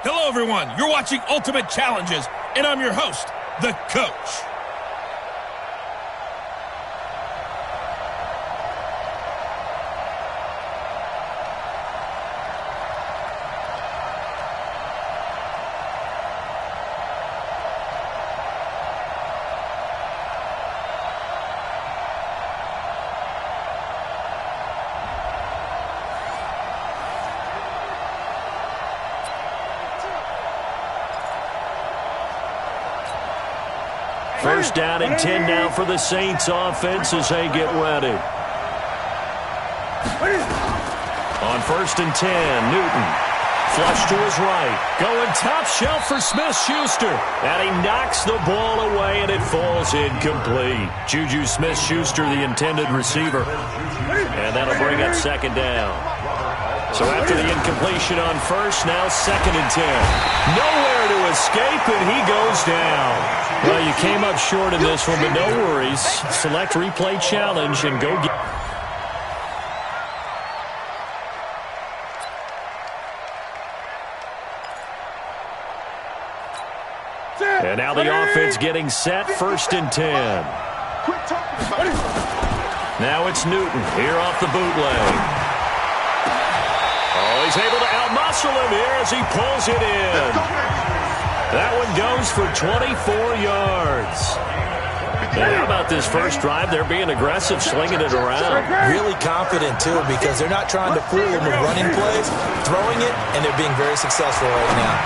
Hello, everyone. You're watching Ultimate Challenges, and I'm your host, the Coach. First down and 10 now for the Saints offense as they get ready. On first and 10, Newton. Flush to his right. Going top shelf for Smith-Schuster. And he knocks the ball away, and it falls incomplete. Juju Smith-Schuster, the intended receiver. And that'll bring up second down. So after the incompletion on first, now second and 10. Nowhere to escape, and he goes down. Well, you came up short in this one, but no worries. Select replay challenge and go get. And now the offense getting set, first and 10. Now it's Newton here off the bootleg. Oh, he's able to outmuscle him here as he pulls it in. That one goes for 24 yards. And how about this first drive? They're being aggressive, slinging it around. Really confident, too, because they're not trying to fool them with running plays, throwing it, and they're being very successful right now.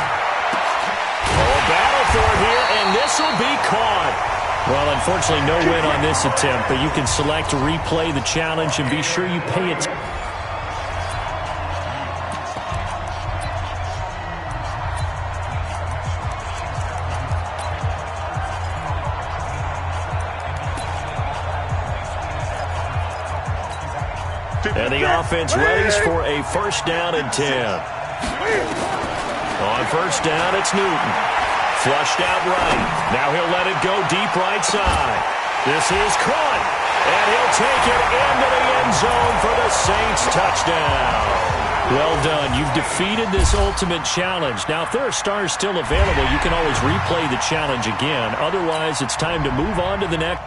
Oh, battle for it here, and this will be caught. Well, unfortunately, no win on this attempt, but you can select to replay the challenge and be sure you pay it. And the offense readies for a first down and 10. On first down, it's Newton. Flushed out right. Now he'll let it go deep right side. This is caught. And he'll take it into the end zone for the Saints touchdown. Well done. You've defeated this ultimate challenge. Now, if there are stars still available, you can always replay the challenge again. Otherwise, it's time to move on to the next.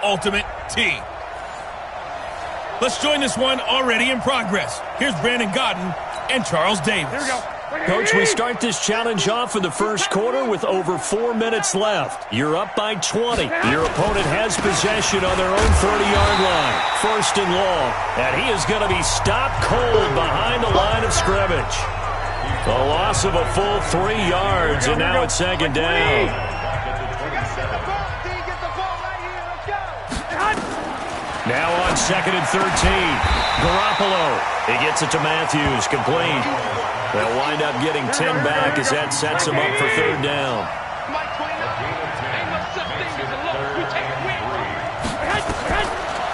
Ultimate Team. Let's join this one already in progress. Here's Brandon Godden and Charles Davis. Here we go. Coach, we start this challenge off in the first quarter with over 4 minutes left. You're up by 20. Your opponent has possession on their own 30-yard line. First and long. And he is going to be stopped cold behind the line of scrimmage. A loss of a full 3 yards, and now it's second down. Now on second and 13. Garoppolo. He gets it to Matthews. Complete. They'll wind up getting 10 back as that sets him up for third down.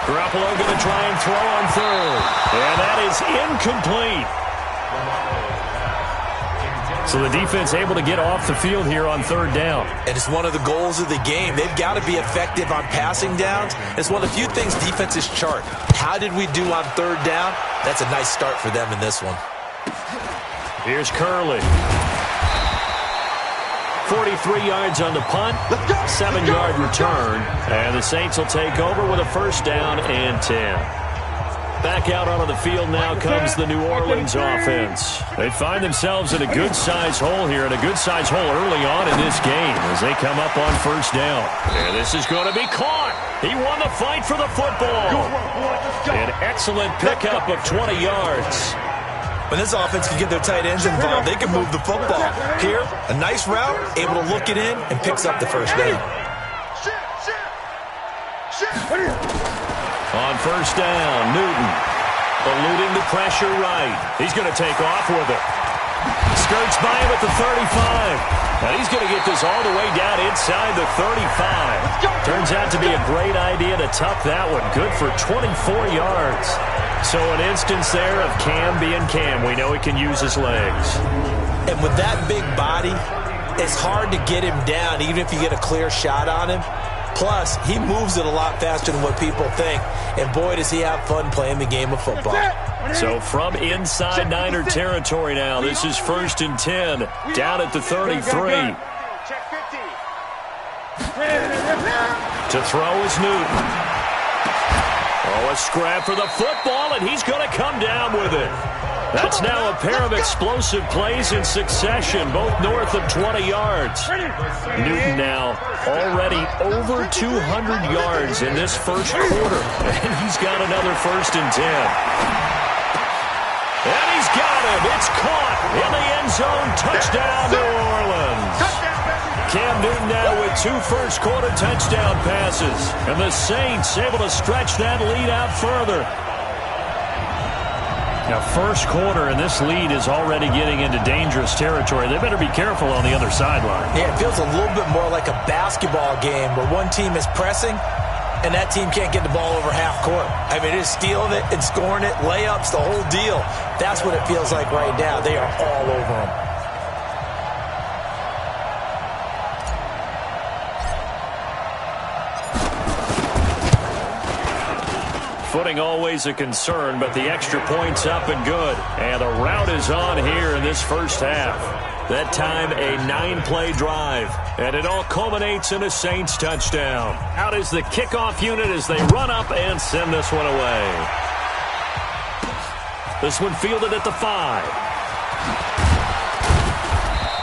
Garoppolo going to try and throw on third. And that is incomplete. So the defense able to get off the field here on third down. And it's one of the goals of the game. They've got to be effective on passing downs. It's one of the few things defenses chart. How did we do on third down? That's a nice start for them in this one. Here's Curley. 43 yards on the punt, 7-yard return, and the Saints will take over with a first down and 10. Back out onto the field now comes the New Orleans offense. They find themselves in a good-sized hole here, and a good-sized hole early on in this game as they come up on first down. And this is going to be caught. He won the fight for the football. An excellent pickup of 20 yards. When this offense can get their tight ends involved, they can move the football. Here, a nice route, able to look it in, and picks up the first down. On first down, Newton eluding the pressure right. He's going to take off with it. Skirts by him at the 35. And he's going to get this all the way down inside the 35. Turns out to be a great idea to tuck that one. Good for 24 yards. So an instance there of Cam being Cam. We know he can use his legs. And with that big body, it's hard to get him down, even if you get a clear shot on him. Plus, he moves it a lot faster than what people think. And boy, does he have fun playing the game of football. So from inside Niner territory now, this is first and 10, down at the 33. To throw is Newton. Oh, a scrap for the football, and he's going to come down with it. That's now a pair of explosive plays in succession, both north of 20 yards. Newton now already over 200 yards in this first quarter, and he's got another first and 10. And he's got him. It's caught in the end zone. Touchdown, New Orleans. Cam Newton now with 2 first-quarter touchdown passes. And the Saints able to stretch that lead out further. Now, first quarter, and this lead is already getting into dangerous territory. They better be careful on the other sideline. Yeah, it feels a little bit more like a basketball game where one team is pressing and that team can't get the ball over half court. I mean, it's stealing it and scoring it, layups, the whole deal. That's what it feels like right now. They are all over them. Footing always a concern, but the extra point's up and good. And the route is on here in this first half. That time, a 9-play drive. And it all culminates in a Saints touchdown. Out is the kickoff unit as they run up and send this one away. This one fielded at the 5.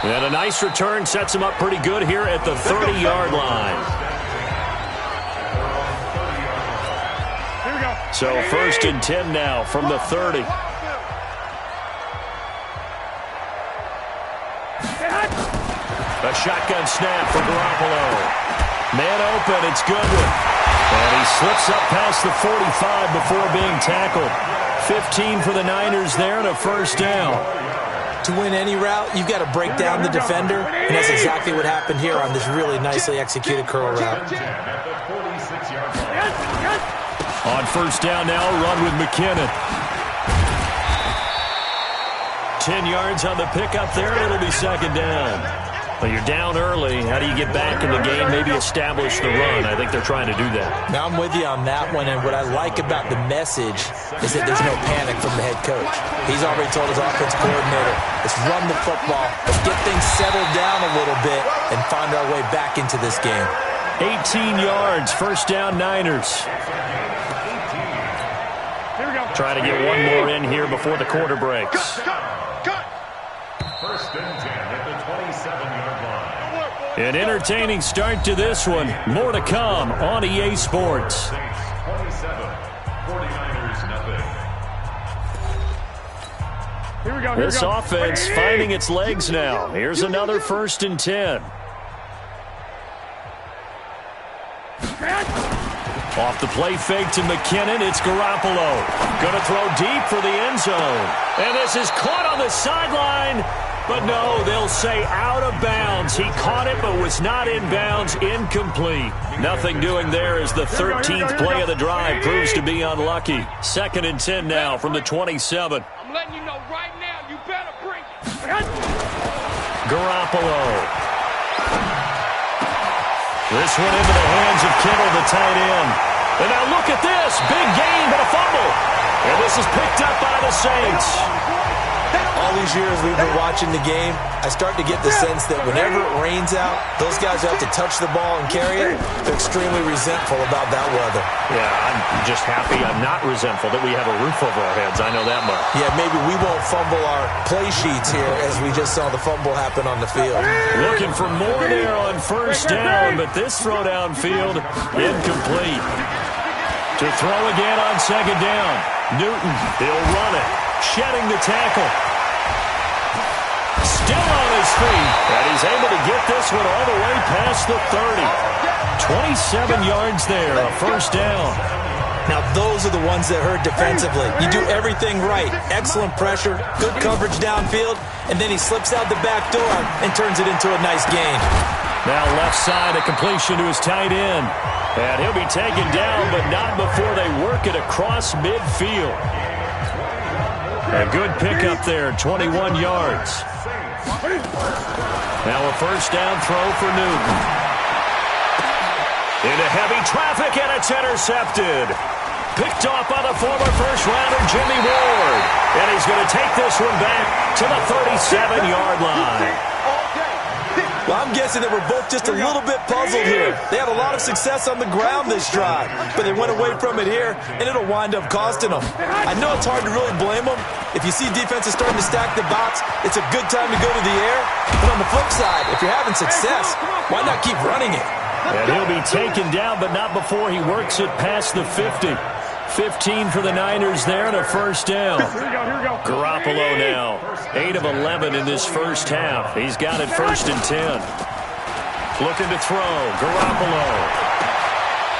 And a nice return sets him up pretty good here at the 30-yard line. So first and 10 now from the 30. A shotgun snap for Garoppolo. Man open, it's Goodwin. And he slips up past the 45 before being tackled. 15 for the Niners there and a first down. To win any route, you've got to break down the defender, and that's exactly what happened here on this really nicely executed curl route. On first down now, run with McKinnon. 10 yards on the pickup there, and it'll be second down. Well, you're down early. How do you get back in the game, maybe establish the run? I think they're trying to do that. Now, I'm with you on that one, and what I like about the message is that there's no panic from the head coach. He's already told his offense coordinator, let's run the football, let's get things settled down a little bit and find our way back into this game. 18 yards, first down Niners. Try to get one more in here before the quarter breaks. First and 10 at the 27-yard line. An entertaining start to this one. More to come on EA Sports. 27, 49ers nothing. This offense finding its legs now. Here's another first and 10. Off the play fake to McKinnon, it's Garoppolo. Going to throw deep for the end zone. And this is caught on the sideline. But no, they'll say out of bounds. He caught it but was not in bounds. Incomplete. Nothing doing there as the 13th play of the drive proves to be unlucky. Second and 10 now from the 27. I'm letting you know right now, you better bring it. Garoppolo. This one into the hands of Kittle, the tight end. And now look at this. Big gain, but a fumble. And this is picked up by the Saints. All these years we've been watching the game, I start to get the sense that whenever it rains out, those guys who have to touch the ball and carry it, they're extremely resentful about that weather. Yeah, I'm just happy I'm not resentful that we have a roof over our heads. I know that much. Yeah, maybe we won't fumble our play sheets here as we just saw the fumble happen on the field. Looking for more there on first down, but this throw downfield, incomplete. To throw again on second down. Newton, he'll run it. Shedding the tackle. Still on his feet. And he's able to get this one all the way past the 30. 27 yards there, a first down. Now, those are the ones that hurt defensively. You do everything right. Excellent pressure, good coverage downfield, and then he slips out the back door and turns it into a nice gain. Now left side, a completion to his tight end. And he'll be taken down, but not before they work it across midfield. A good pickup there, 21 yards. Now a first down throw for Newton. Into heavy traffic, and it's intercepted. Picked off by the former first-rounder Jimmy Ward. And he's going to take this one back to the 37-yard line. Well, I'm guessing that we're both just a little bit puzzled here. They had a lot of success on the ground this drive, but they went away from it here, and it'll wind up costing them. I know it's hard to really blame them. If you see defenses starting to stack the box, it's a good time to go to the air. But on the flip side, if you're having success, why not keep running it? And he'll be taken down, but not before he works it past the 50. 15 for the Niners there and a first down. Garoppolo now, 8 of 11 in this first half. He's got it first and 10. Looking to throw, Garoppolo.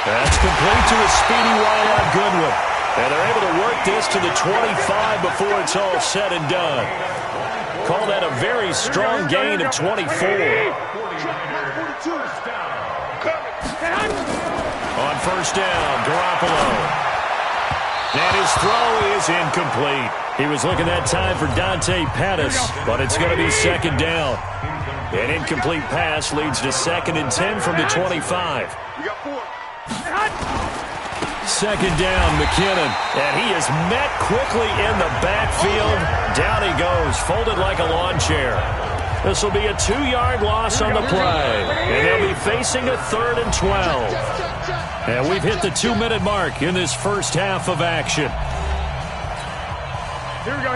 That's complete to a speedy wideout Goodwin. And they're able to work this to the 25 before it's all said and done. Call that a very strong gain of 24. On first down, Garoppolo. And his throw is incomplete. He was looking that time for Dante Pettis, but it's going to be second down. An incomplete pass leads to second and 10 from the 25. Second down, McKinnon. And he is met quickly in the backfield. Down he goes, folded like a lawn chair. This will be a 2-yard loss on the play. And they'll be facing a 3rd and 12. And we've hit the 2-minute mark in this first half of action. Here we go.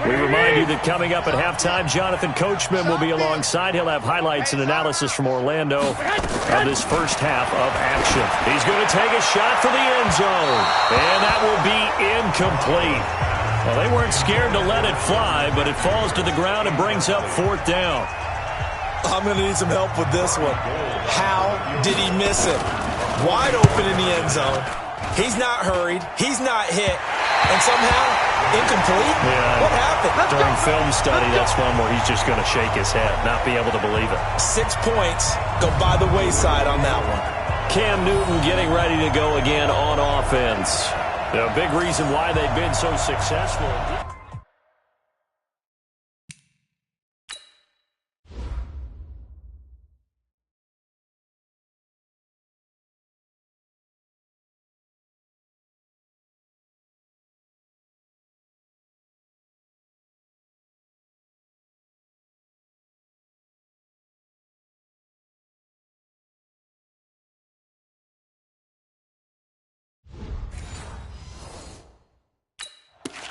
We remind you that coming up at halftime, Jonathan Coachman will be alongside. He'll have highlights and analysis from Orlando of this first half of action. He's going to take a shot for the end zone. And that will be incomplete. Well, they weren't scared to let it fly, but it falls to the ground and brings up 4th down. I'm going to need some help with this one. How did he miss it? Wide open in the end zone. He's not hurried. He's not hit. And somehow, incomplete? Yeah. What happened? During film study, that's one where he's just going to shake his head, not be able to believe it. 6 points go by the wayside on that one. Cam Newton getting ready to go again on offense. The big reason why they've been so successful.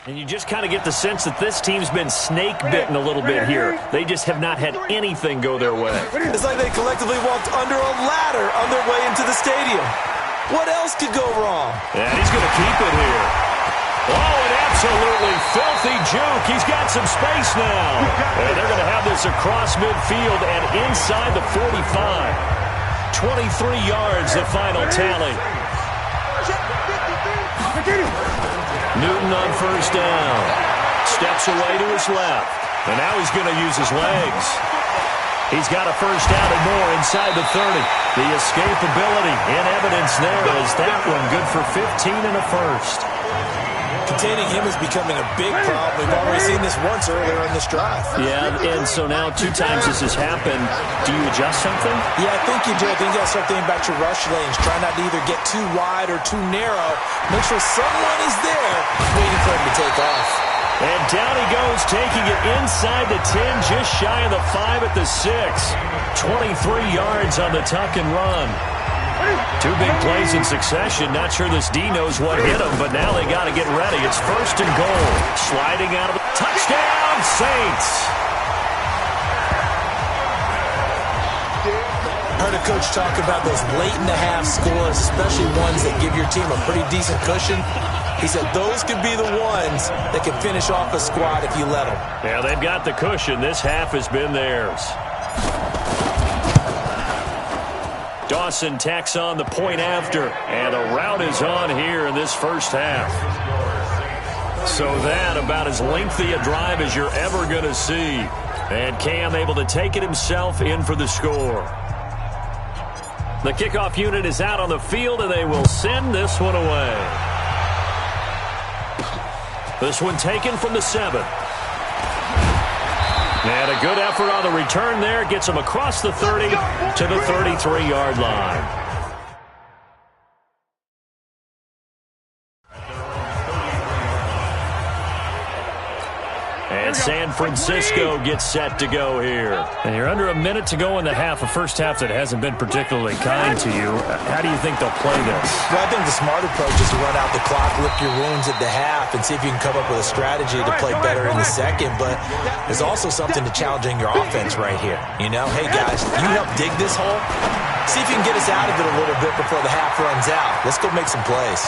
And you just kind of get the sense that this team's been snake-bitten a little bit here. They just have not had anything go their way. It's like they collectively walked under a ladder on their way into the stadium. What else could go wrong? And he's going to keep it here. Oh, an absolutely filthy juke. He's got some space now. And they're going to have this across midfield and inside the 45. 23 yards, the final tally. Newton on first down. Steps away to his left. And now he's going to use his legs. He's got a first down and more inside the 30. The escapability in evidence there is that one good for 15 and a first. Containing him is becoming a big problem. We've already seen this once earlier in this drive. Yeah, and so now 2 times this has happened. Do you adjust something? Yeah, I think you do. I think you got to start thinking about your rush lanes. Try not to either get too wide or too narrow. Make sure someone is there waiting for him to take off. And down he goes, taking it inside the 10, just shy of the 5 at the 6. 23 yards on the tuck and run. 2 big plays in succession. Not sure this D knows what hit him, but now they got to get ready. It's first and goal. Sliding out of the touchdown, Saints. Heard a coach talk about those late-in-the-half scores, especially ones that give your team a pretty decent cushion. He said those could be the ones that can finish off a squad if you let them. Yeah, they've got the cushion. This half has been theirs. Dawson tacks on the point after, and a rout is on here in this first half. So that about as lengthy a drive as you're ever going to see. And Cam able to take it himself in for the score. The kickoff unit is out on the field, and they will send this one away. This one taken from the 7. And a good effort on the return there. Gets him across the 30 to the 33-yard line. And San Francisco gets set to go here. And you're under a minute to go in the half, a first half that hasn't been particularly kind to you. How do you think they'll play this? Well, I think the smart approach is to run out the clock, lick your wounds at the half, and see if you can come up with a strategy to play better in the second. But there's also something to challenging your offense right here. You know, hey, guys, you help dig this hole. See if you can get us out of it a little bit before the half runs out. Let's go make some plays.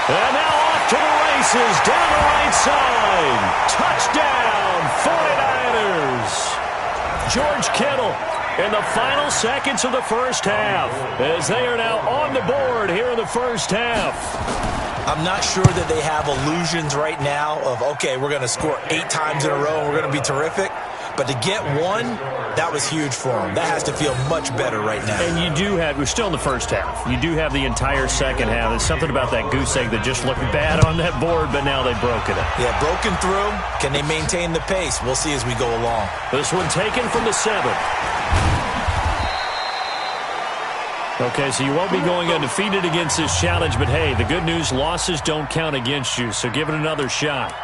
And now off to the races, down the right side. Touchdown, 49ers. George Kittle in the final seconds of the first half, as they are now on the board here in the first half. I'm not sure that they have illusions right now of, okay, we're going to score 8 times in a row and we're going to be terrific. But to get one, that was huge for them. That has to feel much better right now. And you do have, we're still in the first half. You do have the entire second half. There's something about that goose egg that just looked bad on that board, but now they've broken it. Yeah, broken through. Can they maintain the pace? We'll see as we go along. This one taken from the 7. Okay, so you won't be going undefeated against this challenge, but hey, the good news, losses don't count against you, so give it another shot.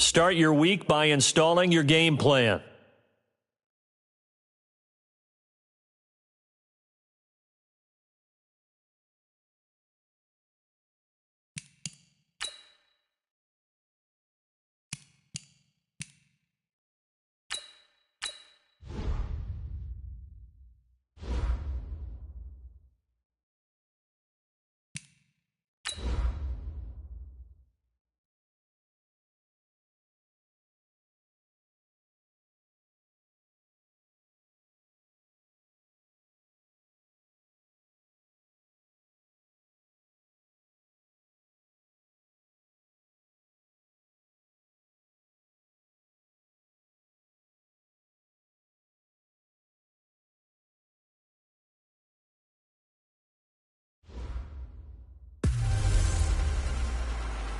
Start your week by installing your game plan.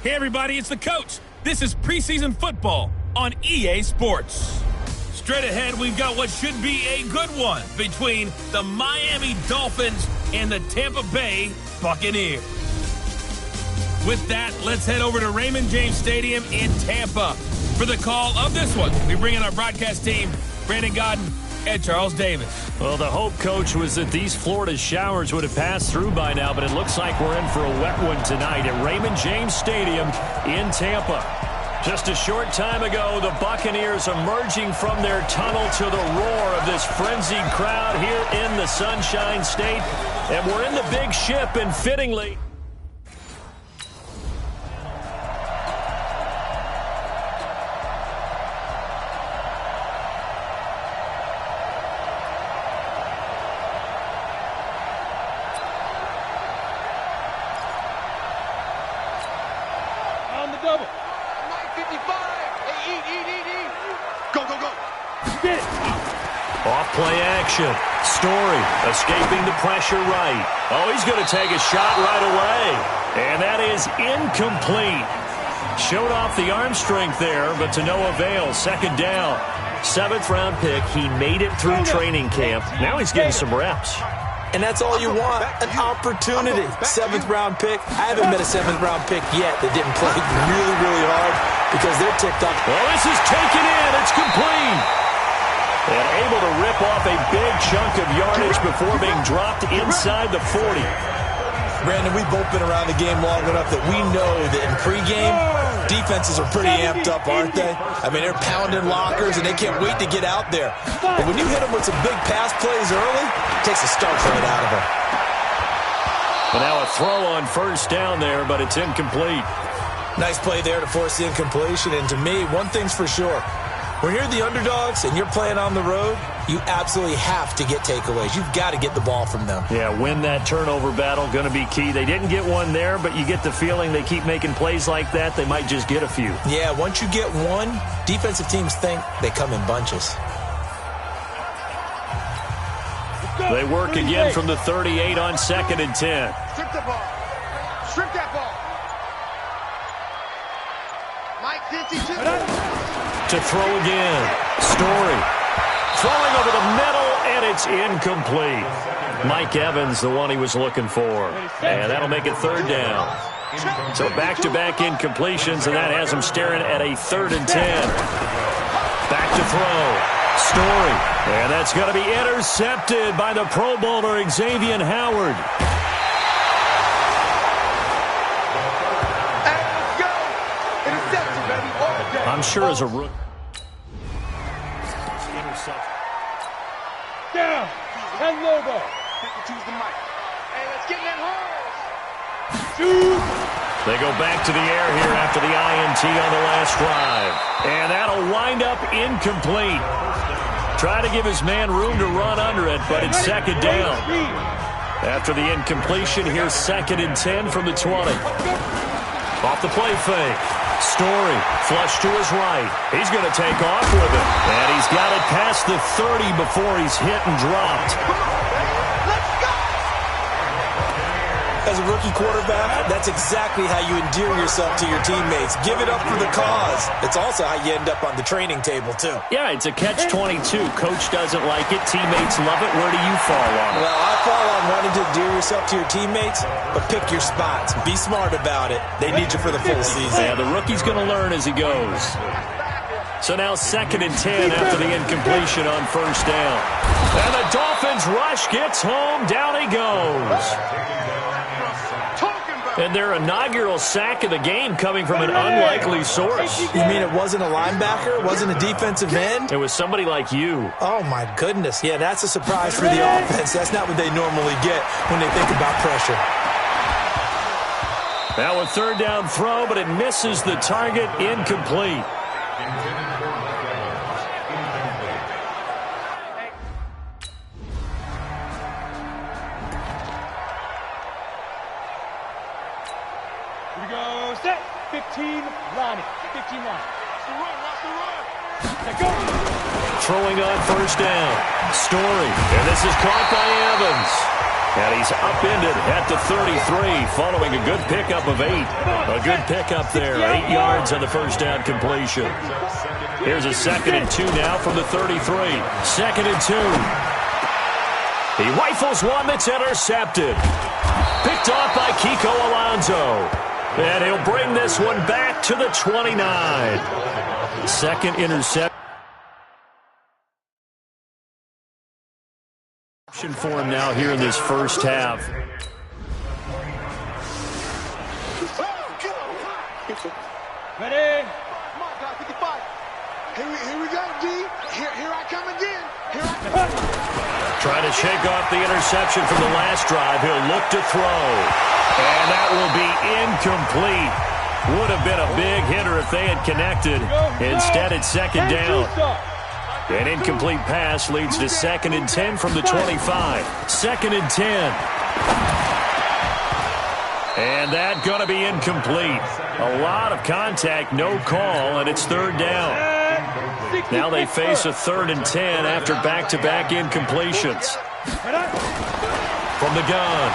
Hey, everybody, it's the coach. This is preseason football on EA Sports. Straight ahead, we've got what should be a good one between the Miami Dolphins and the Tampa Bay Buccaneers. With that, let's head over to Raymond James Stadium in Tampa for the call of this one. We bring in our broadcast team, Brandon Godden and Charles Davis. Well, the hope, Coach, was that these Florida showers would have passed through by now, but it looks like we're in for a wet one tonight at Raymond James Stadium in Tampa. Just a short time ago, the Buccaneers emerging from their tunnel to the roar of this frenzied crowd here in the Sunshine State. And we're in the big ship, and fittingly... Off-play action. Story escaping the pressure right. Oh, he's going to take a shot right away. And that is incomplete. Showed off the arm strength there, but to no avail. Second down. 7th-round pick. He made it through training camp. Now he's getting some reps. And that's all you want, an opportunity. 7th-round pick. I haven't met a 7th-round pick yet that didn't play really, really hard because they're ticked up. Well, this is taken in. It's complete. And able to rip off a big chunk of yardage before being dropped inside the 40. Brandon, we've both been around the game long enough that we know that in pregame, defenses are pretty amped up, aren't they? I mean, they're pounding lockers, and they can't wait to get out there. But when you hit them with some big pass plays early, it takes the starch right out of them. But now a throw on first down there, but it's incomplete. Nice play there to force the incompletion. And to me, one thing's for sure. When you're the underdogs and you're playing on the road, you absolutely have to get takeaways. You've got to get the ball from them. Yeah, win that turnover battle, going to be key. They didn't get one there, but you get the feeling they keep making plays like that, they might just get a few. Yeah, once you get one, defensive teams think they come in bunches. They work again from the 38 on 2nd and 10. Strip the ball. Strip that ball. Mike 52. To throw again. Story. Throwing over the middle, and it's incomplete. Mike Evans, the one he was looking for. And that'll make it 3rd down. So back-to-back incompletions, and that has him staring at a 3rd and 10. Back to throw. Story. And that's going to be intercepted by the Pro Bowler, Xavier Howard. I'm sure as a rookie. Down. And Lobo. Choose the mic. Hey, let's get that hard. Shoot. They go back to the air here after the INT on the last drive. And that'll wind up incomplete. Try to give his man room to run under it, but it's 2nd down. After the incompletion, here's 2nd and 10 from the 20. Off the play fake. Story, flush to his right. He's going to take off with it. And he's got it past the 30 before he's hit and dropped. as a rookie quarterback, that's exactly how you endear yourself to your teammates. Give it up for the cause. It's also how you end up on the training table, too. Yeah, it's a catch-22. Coach doesn't like it. Teammates love it. Where do you fall on it? Well, I fall on wanting to endear yourself to your teammates, but pick your spots. Be smart about it. They need you for the full season. Yeah, the rookie's going to learn as he goes. So now 2nd and 10 after the incompletion on 1st down. And the Dolphins rush gets home. Down he goes. And their inaugural sack of the game coming from an unlikely source. You mean it wasn't a linebacker? It wasn't a defensive end? It was somebody like you. Oh, my goodness. Yeah, that's a surprise for the offense. That's not what they normally get when they think about pressure. Now a 3rd down throw, but it misses the target. Incomplete. Here we go. Set. 15 lining. 15 line. Watch the run. Watch the run. Let go. Throwing on 1st down. Story. And this is caught by Evans. And he's upended at the 33 following a good pickup of 8. A good pickup there. 8 yards on the 1st down completion. Here's a 2nd and 2 now from the 33. 2nd and 2. He rifles one that's intercepted. Picked off by Kiko Alonso. And he'll bring this one back to the 29. 2nd interception for him now here in this 1st half. Ready? Come on, guys, 55. Here we go, D. Here I come again. Here I come. Trying to shake off the interception from the last drive. He'll look to throw. And that will be incomplete. Would have been a big hitter if they had connected. Instead, it's 2nd down. An incomplete pass leads to 2nd and 10 from the 25. 2nd and 10. And that going to be incomplete. A lot of contact, no call, and it's 3rd down. Now they face a 3rd and 10 after back-to-back incompletions. From the gun,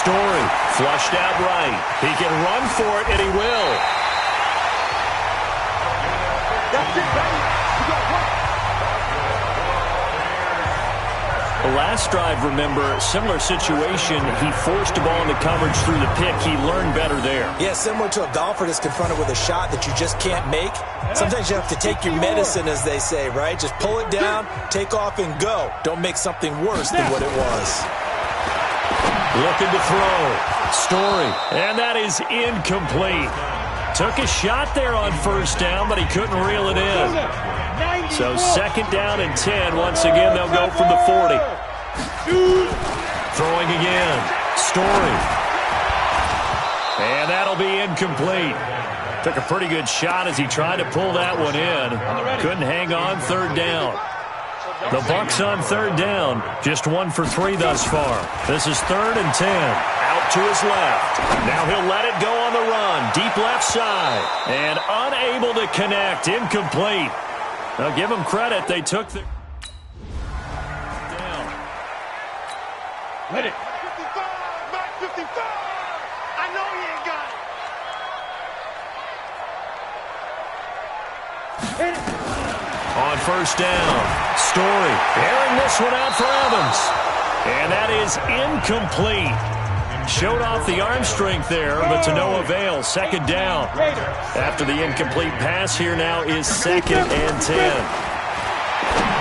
Story flushed out right. He can run for it, and he will. That's it, baby. You got to work. The last drive, remember, similar situation. He forced the ball into coverage through the pick. He learned better there. Yeah, similar to a golfer that's confronted with a shot that you just can't make. Sometimes you have to take your medicine, as they say, right? Just pull it down, take off, and go. Don't make something worse than what it was. Looking to throw. Story. And that is incomplete. Took a shot there on 1st down, but he couldn't reel it in. So 2nd down and 10. Once again, they'll go from the 40. Throwing again. Story. And that'll be incomplete. Took a pretty good shot as he tried to pull that one in. Couldn't hang on. 3rd down. The Bucs on 3rd down. Just 1 for 3 thus far. This is 3rd and 10. Out to his left. Now he'll let it go on the run. Deep left side. And unable to connect. Incomplete. Now give them credit. They took the down. Ready? 55, Max 55. I know he ain't got it. On 1st down, Story airing this one out for Evans. And that is incomplete. Showed off the arm strength there, but to no avail. 2nd down. After the incomplete pass, here now is 2nd and 10.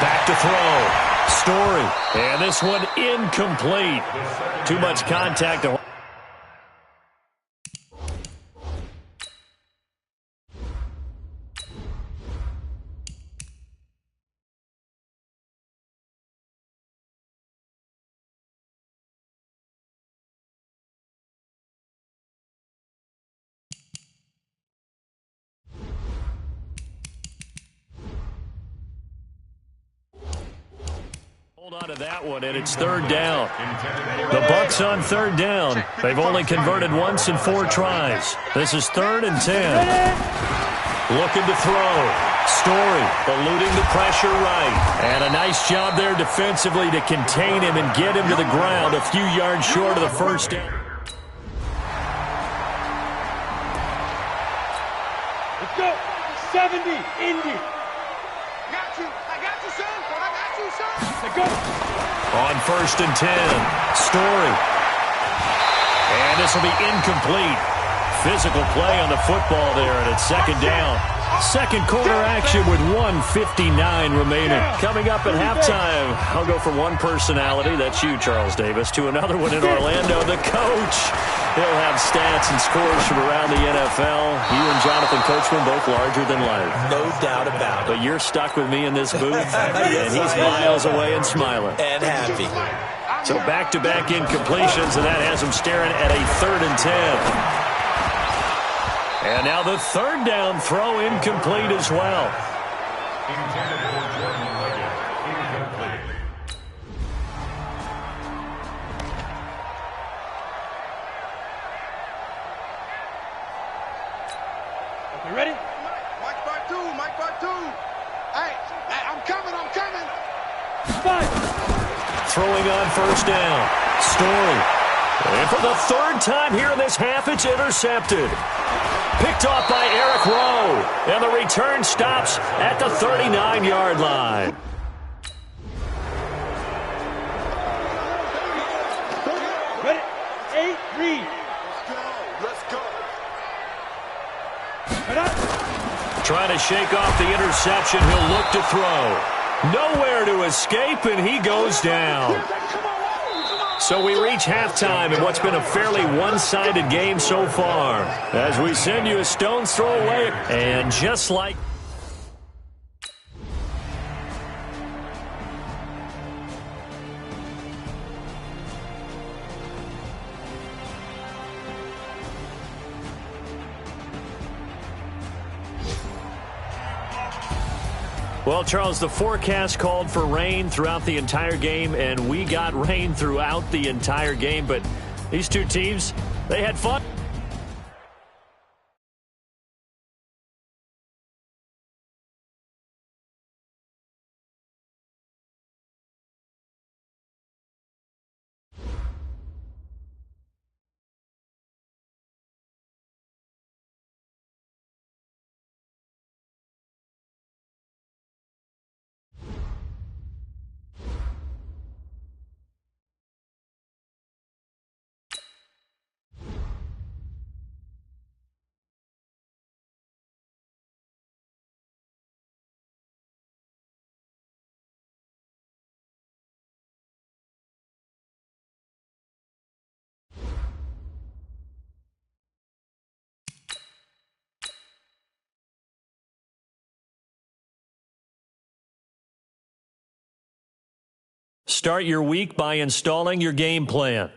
Back to throw. Story. And this one incomplete. Too much contact to hold on to that one, and it's 3rd down. The Bucs on 3rd down. They've only converted once in 4 tries. This is 3rd and 10. Looking to throw. Story eluding the pressure right. And a nice job there defensively to contain him and get him to the ground a few yards short of the 1st down. 70, Indy. Got you. I got you, son. I got you, son. Let go. On 1st and 10, Story. And this will be incomplete. Physical play on the football there, and it's 2nd down. Second quarter action with 1:59 remaining. Coming up at halftime, I'll go from one personality, that's you, Charles Davis, to another one in Orlando, the coach. He'll have stats and scores from around the NFL. You and Jonathan Coachman both larger than life. No doubt about it. But you're stuck with me in this booth, and he's miles away and smiling. And happy. So back-to-back incompletions, and that has him staring at a 3rd and 10. And now the 3rd down throw incomplete as well. Intended for Jordan Leggett. Incomplete. Okay, ready? Mike part two. Mike part two. Hey, I'm coming. I'm coming. 5. Throwing on 1st down. Story. And for the 3rd time here in this half, it's intercepted. Picked off by Eric Rowe. And the return stops at the 39-yard line. Ready? 8, read. Let's go. Right up. Trying to shake off the interception. He'll look to throw. Nowhere to escape, and he goes down. So we reach halftime in what's been a fairly one-sided game so far. As we send you a stone's throw away. And just like... Well, Charles, the forecast called for rain throughout the entire game, and we got rain throughout the entire game. But these two teams, they had fun. Start your week by installing your game plan.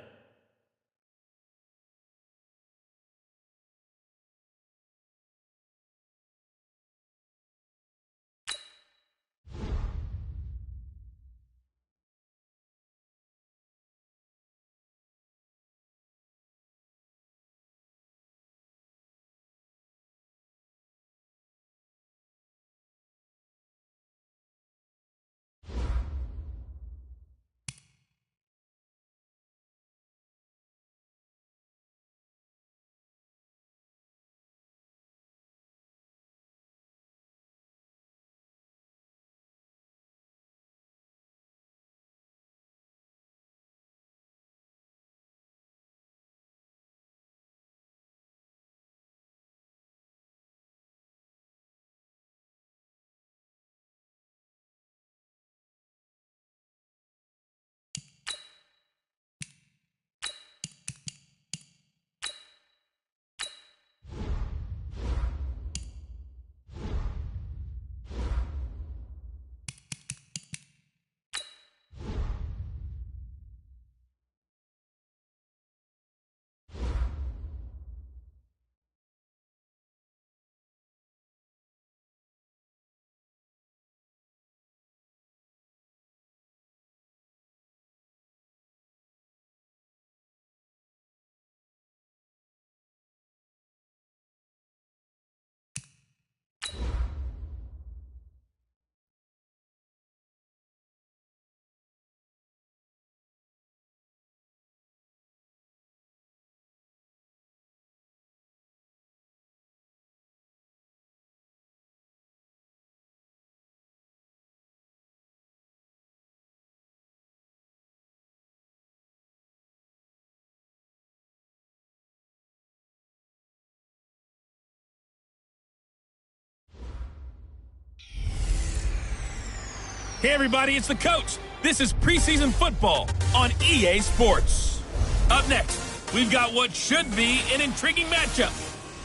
Hey, everybody, it's the coach. This is preseason football on EA Sports. Up next, we've got what should be an intriguing matchup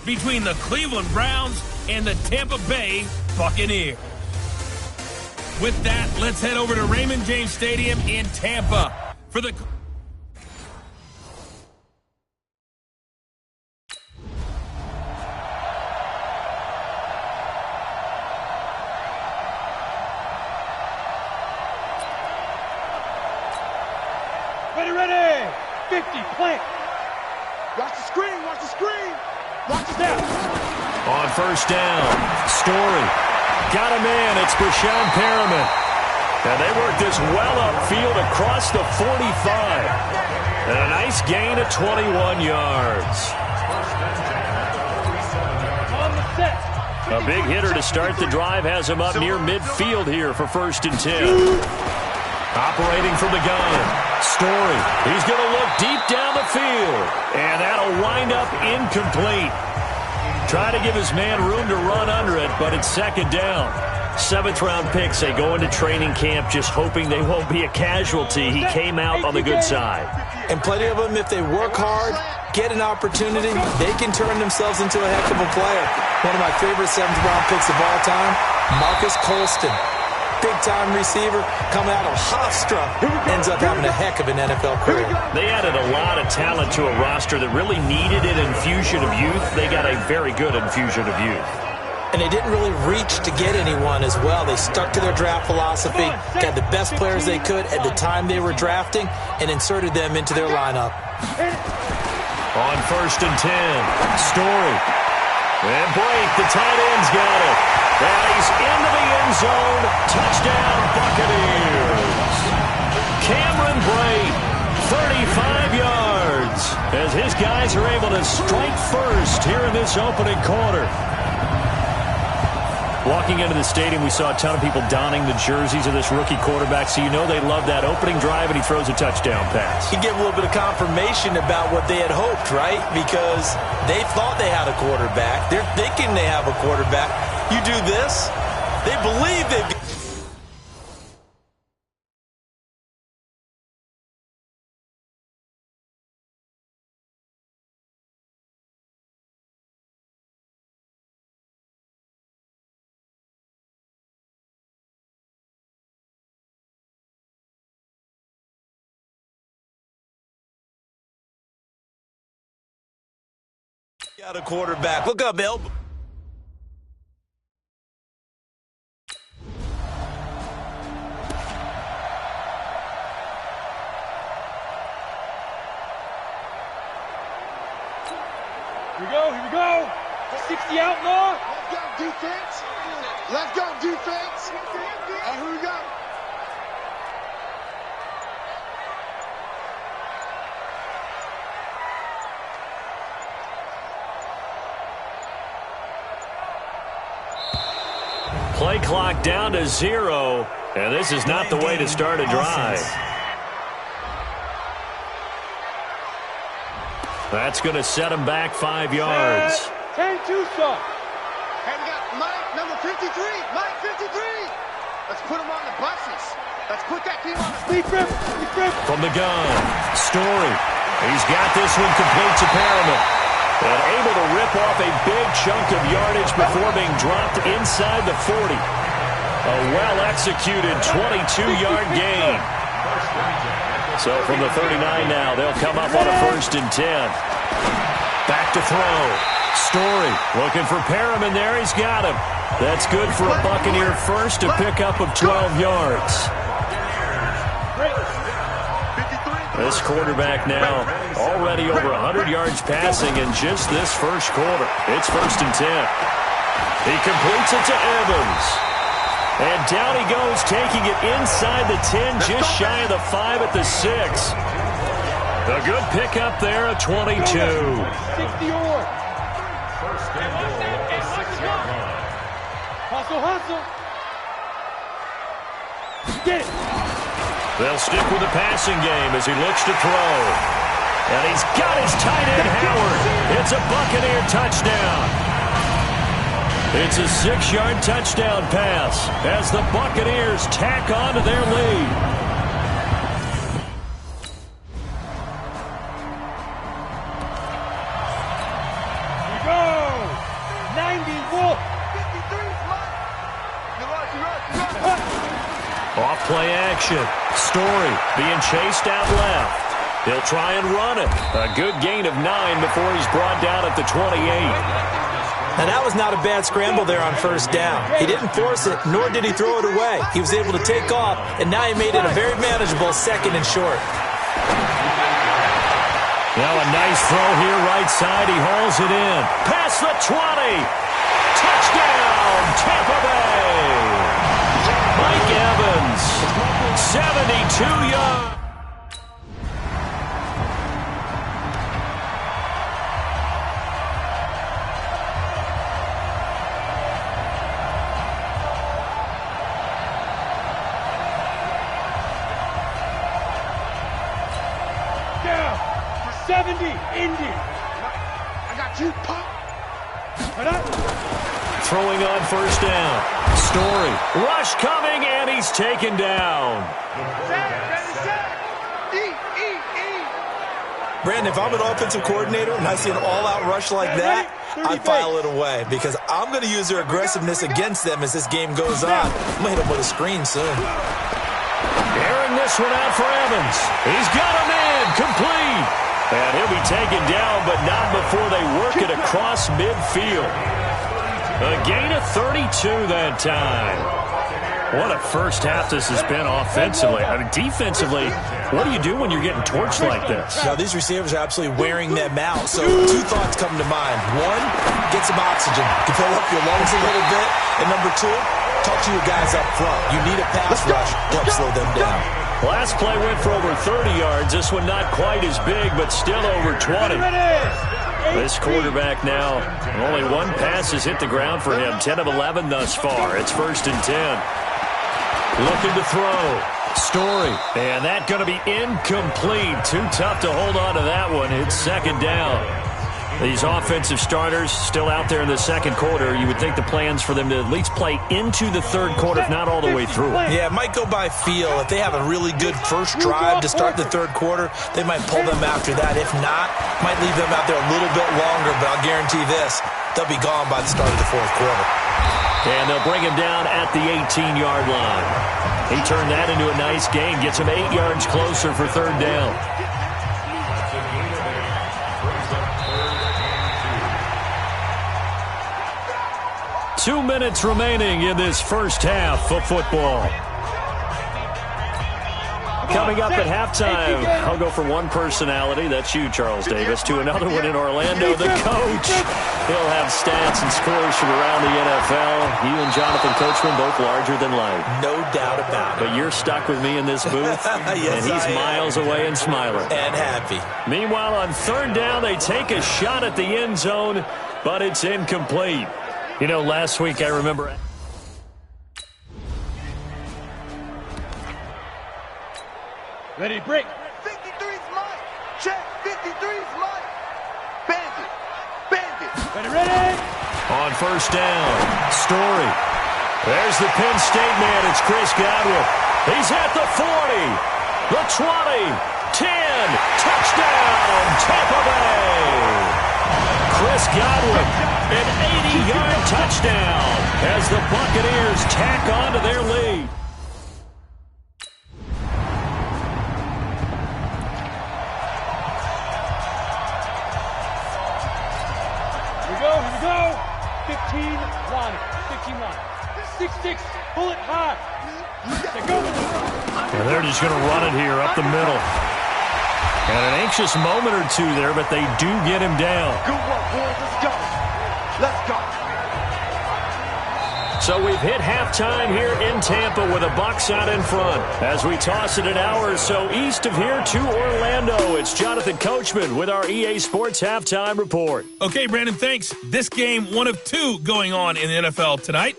between the Cleveland Browns and the Tampa Bay Buccaneers. With that, let's head over to Raymond James Stadium in Tampa for the... Ready, 50, plant. Watch the screen, watch the screen. Watch the Snap. On first down, Story. Got a man, it's Brashon Perriman. And they work this well upfield across the 45. And a nice gain of 21 yards. On the set. A big hitter to start the drive has him up near midfield here for 1st and 10. Operating from the gun. Story. He's going to look deep down the field. And that'll wind up incomplete. Try to give his man room to run under it, but it's 2nd down. 7th-round picks. They go into training camp just hoping they won't be a casualty. He came out on the good side. And plenty of them, if they work hard, get an opportunity, they can turn themselves into a heck of a player. One of my favorite 7th-round picks of all time, Marcus Colston. Big-time receiver coming out of Hofstra. Ends up having a heck of an NFL career. They added a lot of talent to a roster that really needed an infusion of youth. They got a very good infusion of youth. And they didn't really reach to get anyone as well. They stuck to their draft philosophy, got the best players they could at the time they were drafting, and inserted them into their lineup. On 1st and 10, Story. And Blake, the tight end's got it. And he's into the end zone. Touchdown, Buccaneers. Cameron Brate, 35 yards, as his guys are able to strike first here in this opening quarter. Walking into the stadium, we saw a ton of people donning the jerseys of this rookie quarterback, so you know they love that opening drive, and he throws a touchdown pass. You get a little bit of confirmation about what they had hoped, right? Because they thought they had a quarterback. They're thinking they have a quarterback. You do this, they believe they've got... got a quarterback. Look up, Bill. Here we go. 60 outlaw. Let's go, defense. Let's go, defense. And here we go. Play clock down to 0, and this is not the way to start a drive. That's going to set him back 5 yards. 10 Tucson. And we got Mike, number 53. Mike, 53. Let's put him on the buses. Let's put that team on the... Speed grip. From the gun, Story. He's got this one complete to Perriman. And able to rip off a big chunk of yardage before being dropped inside the 40. A well-executed 22-yard gain. So from the 39 now, they'll come up on a 1st and 10. Back to throw. Story looking for Perriman there. He's got him. That's good for a Buccaneer first, a pickup of 12 yards. This quarterback now already over 100 yards passing in just this first quarter. It's 1st and 10. He completes it to Evans. And down he goes, taking it inside the 10, just shy of the 5 at the 6. A good pickup there, a 22. 60 or. Hustle. Get it. They'll stick with the passing game as he looks to throw. And he's got his tight end, Howard. It's a Buccaneer touchdown. It's a 6-yard touchdown pass as the Buccaneers tack on to their lead. Here we go. 90 Off play action. Story being chased out left. He'll try and run it. A good gain of 9 before he's brought down at the 28. And that was not a bad scramble there on first down. He didn't force it, nor did he throw it away. He was able to take off, and now he made it a very manageable 2nd and short. Now a nice throw here right side. He hauls it in. Past the 20. Touchdown, Tampa Bay. Mike Evans, 72 yards. down. 70, Indy. I got you, Pop. Throwing on first down. Story. Rush coming, and he's taken down. Brandon, if I'm an offensive coordinator and I see an all-out rush like that, I file it away because I'm going to use their aggressiveness against them as this game goes on. I'm going to hit them with a screen soon. Airing this one out for Evans. He's got a man complete. And he'll be taken down, but not before they work it across midfield. A gain of 32 that time. What a first half this has been offensively. I mean, defensively, what do you do when you're getting torched like this? Now, these receivers are absolutely wearing them out. So 2 thoughts come to mind. 1, get some oxygen. You fill up your lungs a little bit. And number 2, talk to your guys up front. You need a pass rush to help slow them down. Last play went for over 30 yards. This one not quite as big, but still over 20. This quarterback now, only 1 pass has hit the ground for him. 10 of 11 thus far. It's 1st and 10. Looking to throw. Story. And that going to be incomplete. Too tough to hold on to that one. It's 2nd down. These offensive starters still out there in the 2nd quarter. You would think the plans for them to at least play into the 3rd quarter, if not all the way through. Yeah, it might go by feel. If they have a really good first drive to start the 3rd quarter, they might pull them after that. If not, might leave them out there a little bit longer, but I'll guarantee this, they'll be gone by the start of the 4th quarter. And they'll bring him down at the 18-yard line. He turned that into a nice gain, gets him 8 yards closer for 3rd down. Two minutes remaining in this first half of football. Coming up at halftime, I'll go from one personality, that's you, Charles Davis, to another one in Orlando, the coach. He'll have stats and scores from around the NFL. You and Jonathan Coachman, both larger than life. No doubt about it. But you're stuck with me in this booth, Yes, and he's miles away and smiling. And happy. Meanwhile, on 3rd down, they take a shot at the end zone, but it's incomplete. You know, last week I remember... Ready, break. 53's mine. Check. 53's mine. Bandit. Bandit. Ready. On 1st down, Story. There's the Penn State man. It's Chris Godwin. He's at the 40, the 20, 10. Touchdown, Tampa Bay. Chris Godwin, an 80-yard touchdown as the Buccaneers tack on to their lead. Here we go. 15 line. 15 line. 6-6. Pull it high. Go. And they're just going to run it here up the middle. And an anxious moment or 2 there, but they do get him down. Good work, boys. Let's go. Let's go. So we've hit halftime here in Tampa with a Bucs out in front. As we toss it an hour or so east of here to Orlando, it's Jonathan Coachman with our EA Sports Halftime Report. Okay, Brandon, thanks. This game, one of 2 going on in the NFL tonight.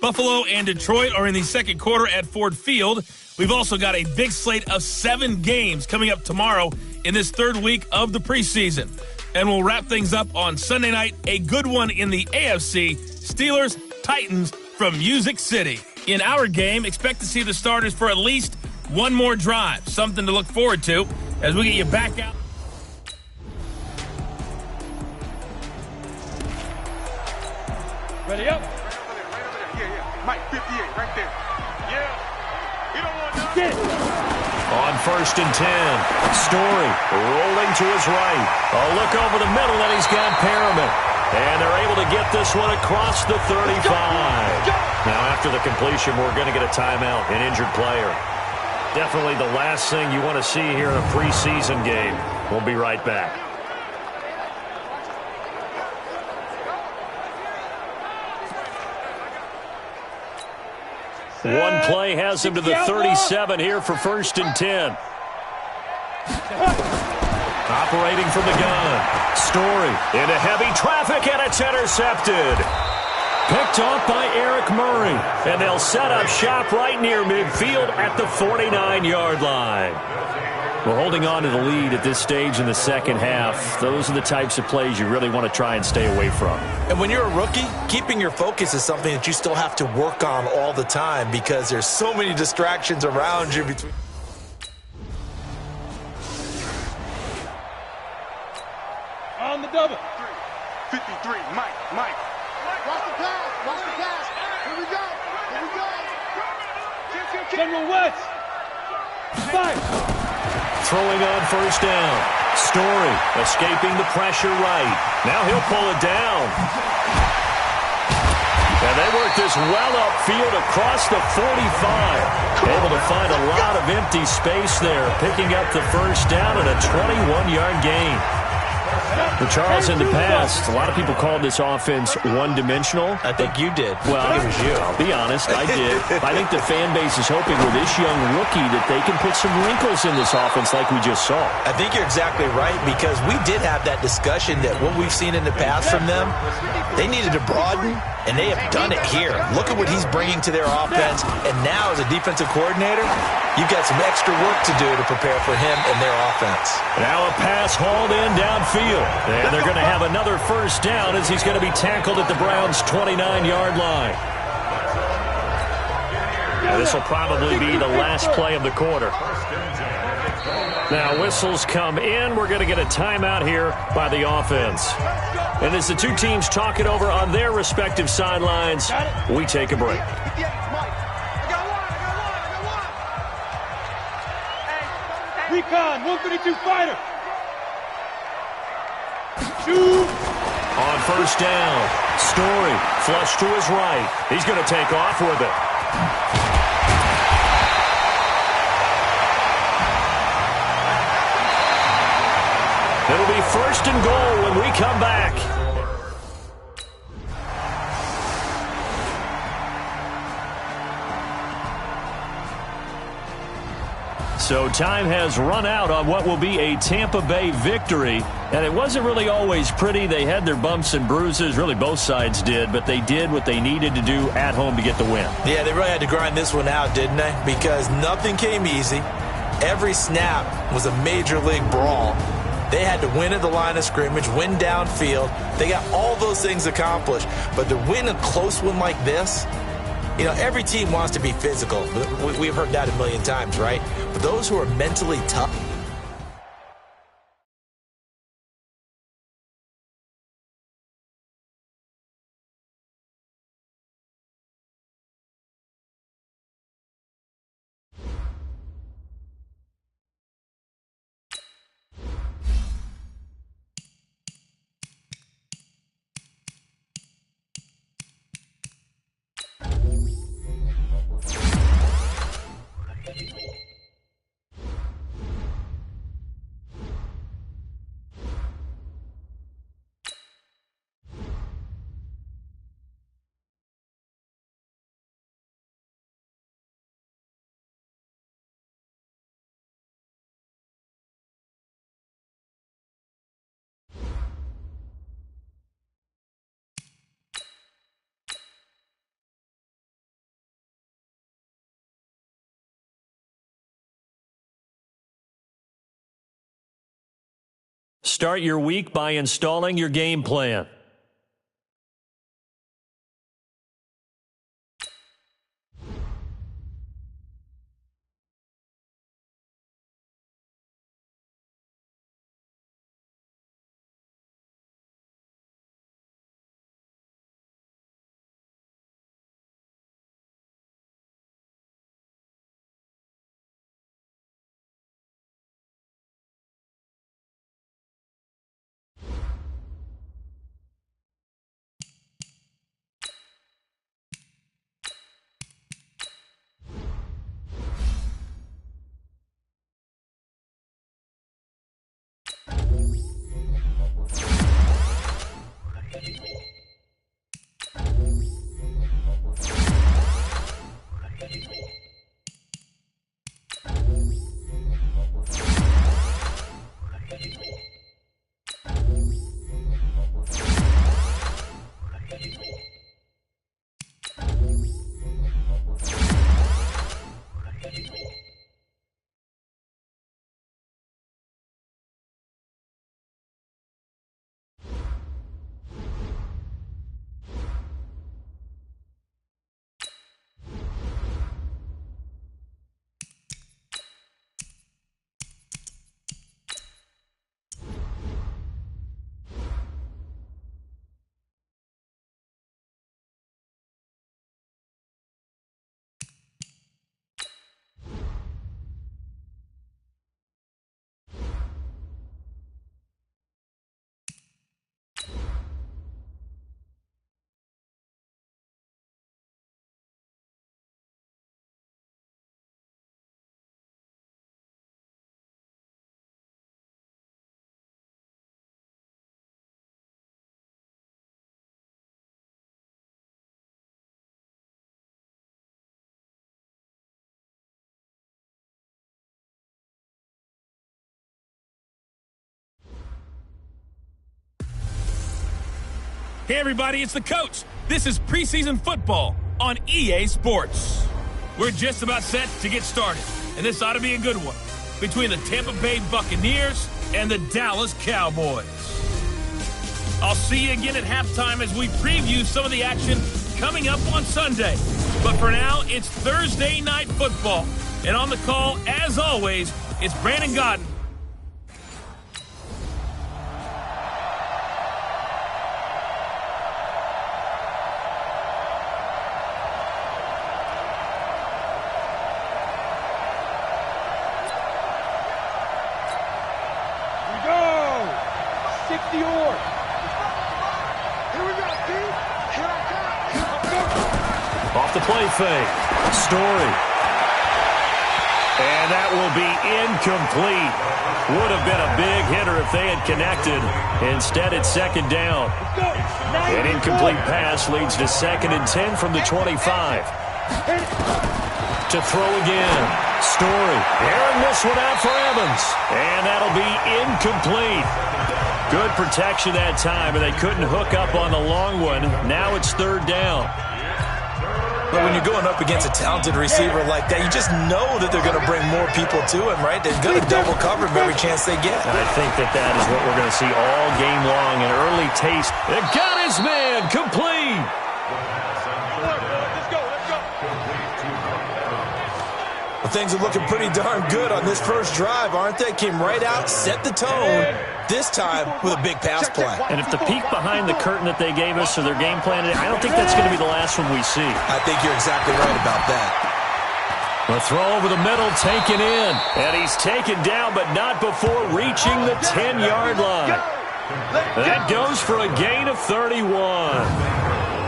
Buffalo and Detroit are in the 2nd quarter at Ford Field. We've also got a big slate of 7 games coming up tomorrow in this 3rd week of the preseason. And we'll wrap things up on Sunday night, a good one in the AFC, Steelers-Titans from Music City. In our game, expect to see the starters for at least one more drive, something to look forward to as we get you back out. Ready up. Right over there. Yeah. Mike, 58, right there. Yeah. You don't want none. Get. On 1st and 10, Story rolling to his right. A look over the middle, and he's got Perriman. And they're able to get this one across the 35. Now, after the completion, we're going to get a timeout, an injured player. Definitely the last thing you want to see here in a preseason game. We'll be right back. One play has him to the 37 here for 1st and 10. Operating from the gun. Story into heavy traffic, and it's intercepted. Picked off by Eric Murray. And they'll set up shop right near midfield at the 49-yard line. We're holding on to the lead at this stage in the second half. Those are the types of plays you really want to try and stay away from. And when you're a rookie, keeping your focus is something that you still have to work on all the time because there's so many distractions around you. On the double. 53, Mike. Watch the pass. Here we go. General West. 5. Throwing on 1st down. Story escaping the pressure right. Now he'll pull it down. And they work this well upfield across the 45. Able to find a lot of empty space there, picking up the 1st down and a 21-yard gain. For Charles, in the past, a lot of people called this offense one-dimensional. I think you did. Well, it was you. I'll be honest, I did. I think the fan base is hoping with this young rookie that they can put some wrinkles in this offense like we just saw. I think you're exactly right because we did have that discussion that what we've seen in the past from them, they needed to broaden, and they have done it here. Look at what he's bringing to their offense, and now as a defensive coordinator, you've got some extra work to do to prepare for him and their offense. Now a pass hauled in downfield, and they're going to have another 1st down as he's going to be tackled at the Browns' 29-yard line. Now, this will probably be the last play of the quarter. Now whistles come in. We're going to get a timeout here by the offense. And as the two teams talk it over on their respective sidelines, we take a break. Recon, 132 fighter. 2. On 1st down, Story flush to his right. He's going to take off with it. It'll be 1st and goal when we come back. So time has run out on what will be a Tampa Bay victory. And it wasn't really always pretty. They had their bumps and bruises. Really, both sides did. But they did what they needed to do at home to get the win. Yeah, they really had to grind this one out, didn't they? Because nothing came easy. Every snap was a major league brawl. They had to win at the line of scrimmage, win downfield. They got all those things accomplished. But to win a close one like this, you know, every team wants to be physical. We've heard that a million times, right? But those who are mentally tough, Start your week by installing your game plan. Hey everybody, it's the coach. This is preseason football on EA Sports. We're just about set to get started, and this ought to be a good one between the Tampa Bay Buccaneers and the Dallas Cowboys. I'll see you again at halftime as we preview some of the action coming up on Sunday. But for now, it's Thursday Night Football. And on the call, as always, it's Brandon Godden. Off the play fake. Story. And that will be incomplete. Would have been a big hitter if they had connected. Instead, it's second down. An incomplete pass leads to 2nd and 10 from the 25. To throw again. Story. Aaron missed one out for Evans. And that'll be incomplete. Good protection that time, and they couldn't hook up on the long one. Now it's 3rd down. But when you're going up against a talented receiver like that, you just know that they're going to bring more people to him, right? They're going to double cover him every chance they get. And I think that is what we're going to see all game long. An early taste. It got his man. Complete. Well, things are looking pretty darn good on this first drive, aren't they? Came right out, set the tone, this time with a big pass play. And if the peek behind the curtain that they gave us or their game plan, I don't think that's going to be the last one we see. I think you're exactly right about that. The throw over the middle taken in. And he's taken down, but not before reaching the 10-yard line. That goes for a gain of 31.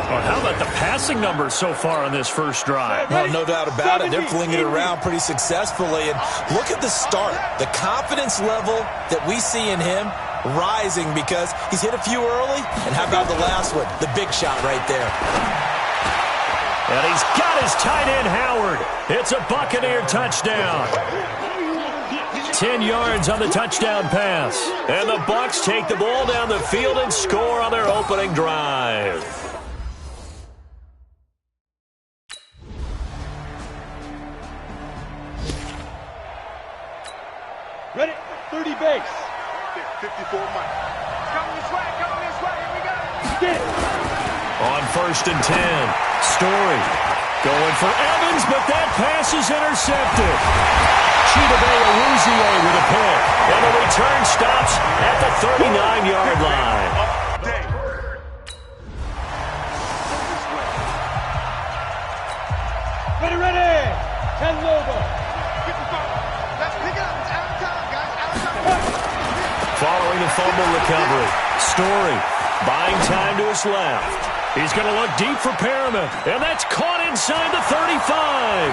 Well, how about the passing numbers so far on this first drive? Well, no doubt about it. They're flinging it around pretty successfully. And look at the start. The confidence level that we see in him rising because he's hit a few early. And how about the last one? The big shot right there. And he's got his tight end, Howard. It's a Buccaneer touchdown. 10 yards on the touchdown pass. And the Bucs take the ball down the field and score on their opening drive. Ready, 30 base. 54 Mike. Coming this way, here we go. On 1st and 10, Story going for Evans, but that pass is intercepted. Chidobe with a pick, and the return stops at the 39-yard line. Ready. 10 Lobo. 55. Let's pick it up. It's out of time, guys. Out of time. Following the fumble recovery, Story buying time to his left. He's going to look deep for Perriman, and that's caught inside the 35.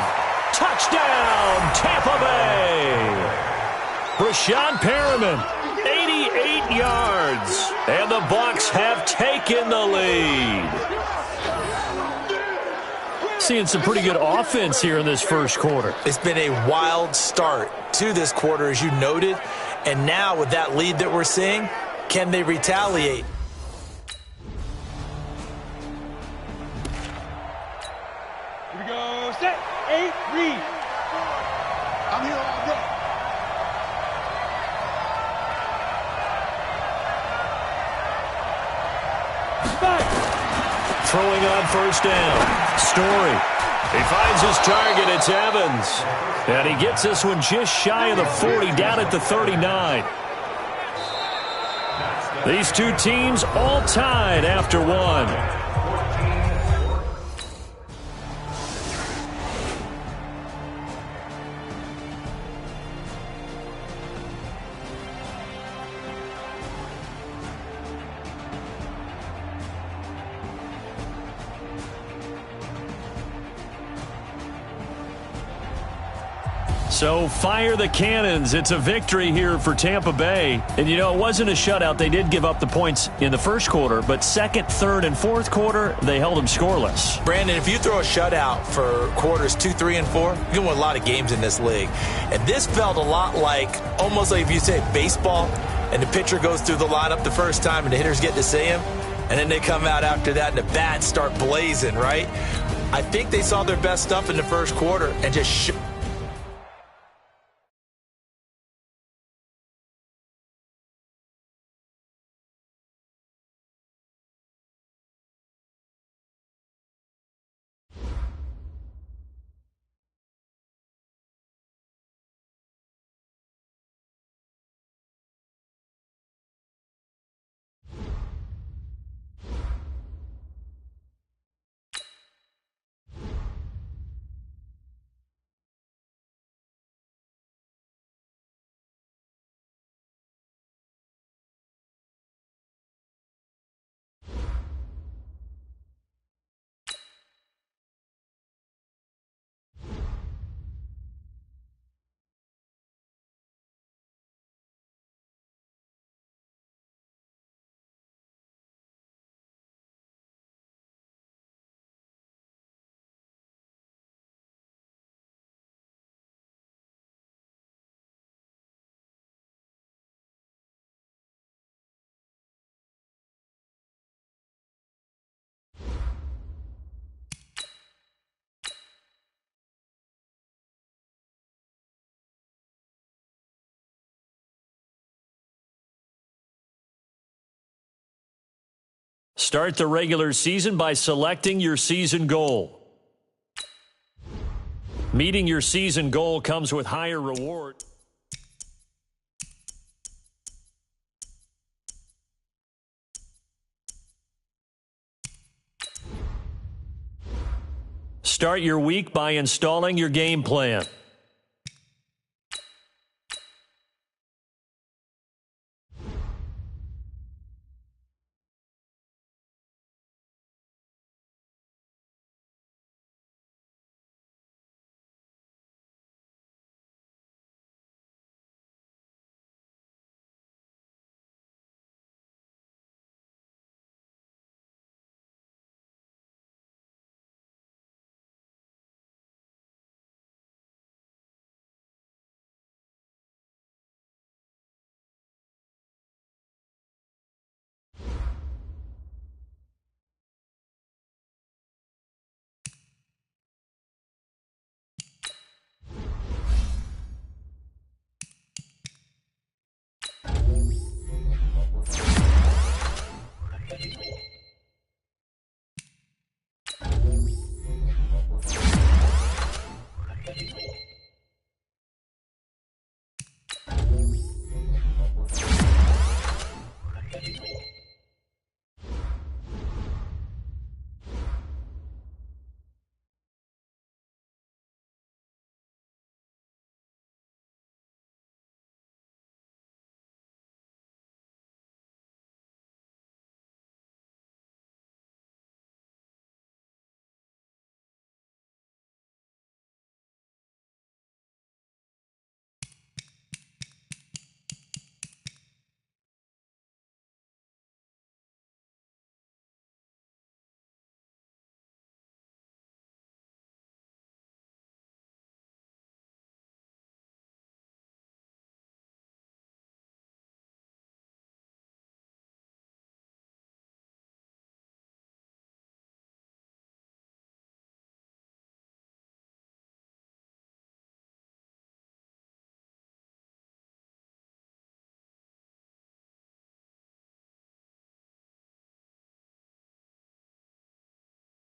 Touchdown, Tampa Bay. Brashad Perriman, 88 yards, and the Bucs have taken the lead. Seeing some pretty good offense here in this first quarter. It's been a wild start to this quarter, as you noted. And now with that lead that we're seeing, can they retaliate? Here we go. Set. 8, read. I'm here all day. Throwing on 1st down. Story. He finds his target. It's Evans. And he gets this one just shy of the 40, down at the 39. These two teams all tied after one. So fire the cannons. It's a victory here for Tampa Bay. And, you know, it wasn't a shutout. They did give up the points in the first quarter, but second, third, and fourth quarter, they held them scoreless. Brandon, if you throw a shutout for quarters 2, 3, and 4, you can win a lot of games in this league. And this felt a lot like, almost like if you say baseball, and the pitcher goes through the lineup the first time and the hitters get to see him, and then they come out after that and the bats start blazing, right? I think they saw their best stuff in the first quarter and just start the regular season by selecting your season goal. Meeting your season goal comes with higher reward. Start your week by installing your game plan.